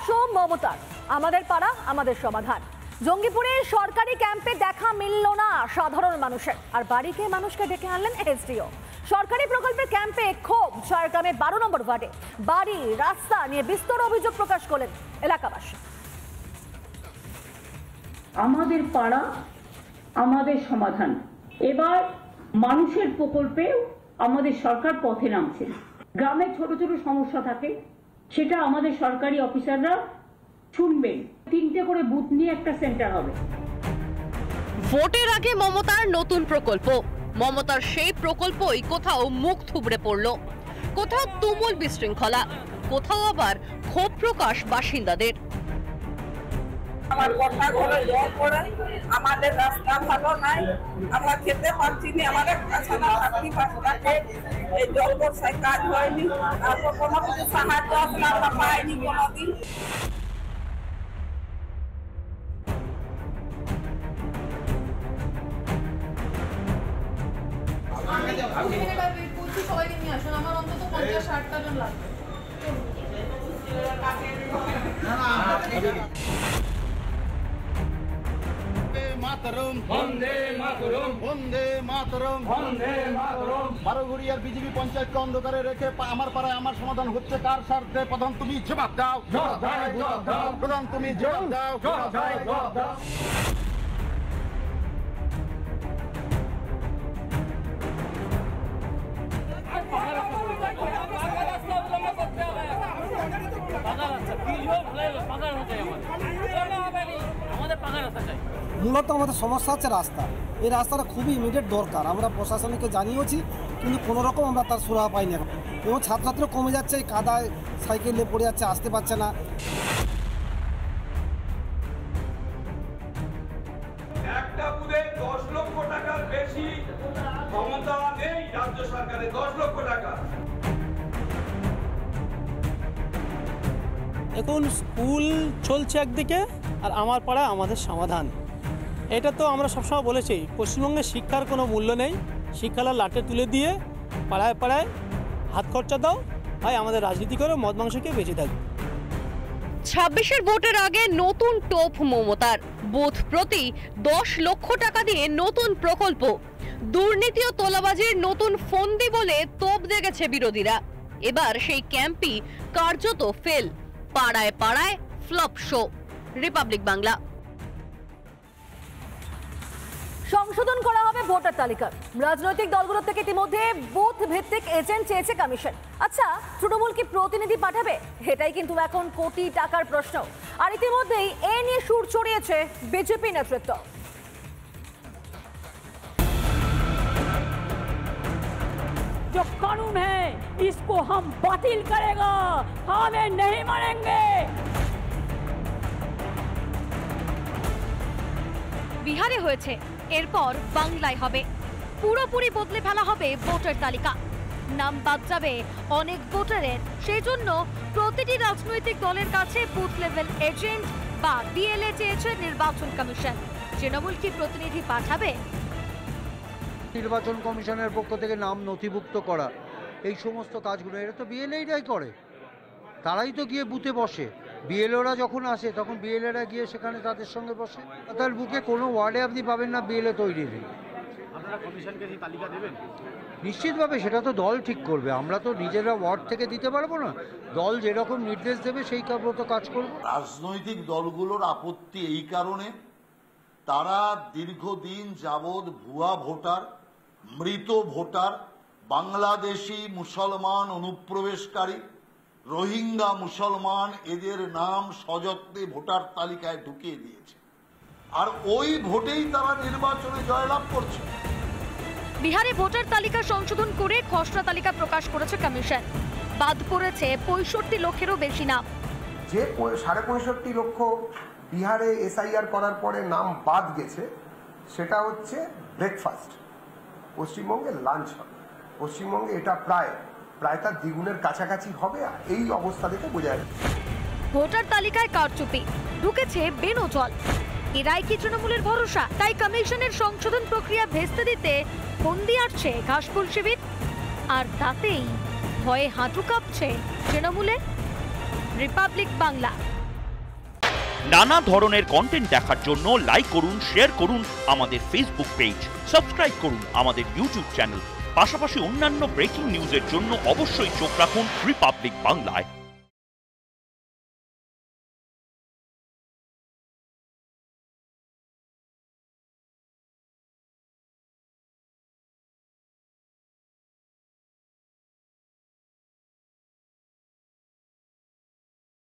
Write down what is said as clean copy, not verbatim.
Show মমতার, আমাদের পাড়া আমাদের সমাধান। জঙ্গিপুরে সরকারি ক্যাম্পে দেখা মিলল না সাধারণ মানুষের, আর বাড়িকে মানুষকে ডেকে আনলেন এসডিও। সরকারি প্রকল্পের ক্যাম্পে ক্ষোভ ঝাড়গ্রামে 12 নম্বর ওয়ার্ডে। বাড়ি রাস্তা নিয়ে বিস্তর অভিযোগ প্রকাশ করলেন এলাকাবাসী। আমাদের পাড়া আমাদের সমাধান। এবার মানুষের প্রকল্পে আমাদের সরকার পথে নামছে। গ্রামে ছোট ছোট সমস্যা থাকে, সেটা আমাদের সরকারি অফিসাররা শুনবেন। 3টে করে বুথ নিয়ে একটা সেন্টার হবে। ভোটের আগে মমতার নতুন প্রকল্প, মমতার সেই প্রকল্পই কোথাও মুখ থুবড়ে পড়ল, কোথাও তুমুল বিশৃঙ্খলা, কোথাও আবার ক্ষোভ প্রকাশ বাসিন্দাদের। আমার গোটা ঘরে জল পড়ে, আমাদের রাস্তা ভালো নাই, আমরা খেতে পারছি না, আমাদের কাছে না থাকি 5 টাকা এই জল বর্ষায় কাজ হয়নি, তারপর কোনো কিছু সাহায্য আমরা পাইনি কোনোদিন। সবাইকে নিয়ে আসুন, আমার অন্তত 50-60 জন লাগবে। বারোঘড়িয়ার বিজেপি পঞ্চায়েতকে অন্ধকারে রেখে আমার পাড়ায় আমার সমাধান হচ্ছে কার স্বার্থে? প্রধান তুমি জবাব দাও, প্রধান তুমি জবাব দাও। মূলত আমাদের সমস্যা হচ্ছে রাস্তা। এই রাস্তাটা খুবই ইমিডিয়েট দরকার। আমরা প্রশাসনকে জানিয়েছি, কিন্তু কোনো রকম আমরা তার সুরাহা পাইনি এখন। এবং ছাত্রছাত্রী কমে যাচ্ছে, এই কাদায় সাইকেলে পড়ে যাচ্ছে, আসতে পারছে না। একটা বুথে 10 লক্ষ টাকার বেশি ক্ষমতা নেই রাজ্য সরকারের, 10 লক্ষ টাকা। এখন স্কুল চলছে একদিকে, আর আমার পাড়া আমাদের সমাধান। এটা তো আমরা সবসময় বলেছি, পশ্চিমবঙ্গে শিক্ষার কোনো মূল্য নেই। শিক্ষালার লাটে তুলে দিয়ে পাড়ায় পাড়ায় হাত খরচা দাও, ভাই আমাদের রাজনীতি করে মদ মাংসকে বেঁচে থাকবে। 26-এর ভোটের আগে নতুন টোপ মমতার, বুথ প্রতি 10 লক্ষ টাকা দিয়ে নতুন প্রকল্প, দুর্নীতি ও তোলাবাজির নতুন ফন্দি বলে তোপ দেখেছে বিরোধীরা। এবার সেই ক্যাম্পই কার্যত ফেল, পাড়ায় পাড়ায় ফ্লপ শো। রিপাবলিক বাংলা। সংশোধন করা হবে ভোটার তালিকা। রাজনৈতিক দলগুলোর থেকে ইতিমধ্যে বুথ ভিত্তিক এজেন্ট চেয়েছে কমিশন। আচ্ছা, তৃণমূল কি প্রতিনিধি পাঠাবে? এটাই কিন্তু এখন কোটি টাকার প্রশ্ন। আর ইতিমধ্যেই এ নিয়ে সুর ছড়িয়েছে বিজেপি নেতৃত্ব। जो कानून है इसको हम बातिल करेगा, हमें नहीं मानेंगे। বিহারে হয়েছে, এরপর বাংলায় হবে। পুরোপুরি বদলে ফেলা হবে ভোটার তালিকা। নাম বাদ যাবে অনেক ভোটারের। সেই জন্য প্রতিটি রাজনৈতিক দলের কাছে বুথ লেভেল এজেন্ট বা বিএলএ চেয়েছে নির্বাচন কমিশন। তৃণমূল কি প্রতিনিধি পাঠাবে? নির্বাচন কমিশনের পক্ষ থেকে নাম নথিভুক্ত করা, এই সমস্ত কাজগুলো এটা তো বিএলএরাই করে। তারাই তো গিয়ে বুথে বসে। বিএলওরা যখন আসে তখন বিএলএরা গিয়ে সেখানে তাদের সঙ্গে বসে। তার বুকে কোনো ওয়ার্ডে আপনি পাবেন না বিএলএ তৈরি নেই। আপনারা কমিশনকে এই তালিকা দেবেন? নিশ্চিতভাবে সেটা তো দল ঠিক করবে। আমরা তো নিজেরা ওয়ার্ড থেকে দিতে পারবো না। দল যেরকম নির্দেশ দেবে সেই মতো কাজ করবো। রাজনৈতিক দলগুলোর আপত্তি এই কারণে, তারা দীর্ঘদিন যাবৎ ভুয়া ভোটার, মৃত ভোটার, বাংলাদেশি মুসলমান অনুপ্রবেশকারী, রোহিঙ্গা মুসলমান, এদের নাম সযত্নে ভোটার তালিকায় ঢুকিয়ে দিয়েছে। আর ওই ভোটেই তারা নির্বাচনে জয়লাভ করছে। বিহারে ভোটার তালিকা সংশোধন করে খসড়া তালিকা প্রকাশ করেছে কমিশন। বাদ পড়েছে 65 লক্ষেরও বেশি নাম। যে 65.5 লক্ষ বিহারে এসআইআর করার পরে নাম বাদ গেছে, সেটা হচ্ছে ব্রেকফাস্ট। পশ্চিমবঙ্গে লাঞ্চ হবে। পশ্চিমবঙ্গে এটা প্রায় তার দ্বিগুণের কাছাকাছি হবে। এই অবস্থা দেখে বোঝা যাচ্ছে ভোটার তালিকায় কারচুপি, ঢুকেছে বেনো জল। এরাই কি তৃণমূলের ভরসা? তাই কমিশনের সংশোধন প্রক্রিয়া ভেস্তে দিতে ফন্দি আসছে ঘাসফুল শিবির। আর তাতেই ভয়ে হাঁটু কাঁপছে তৃণমূলের। রিপাবলিক বাংলা। নানা ধরনের কন্টেন্ট দেখার জন্য লাইক করুন, শেয়ার করুন আমাদের ফেসবুক পেজ, সাবস্ক্রাইব করুন আমাদের ইউটিউব চ্যানেল। পাশাপাশি অন্যান্য ব্রেকিং নিউজের জন্য অবশ্যই চোখ রাখুন রিপাবলিক বাংলায়।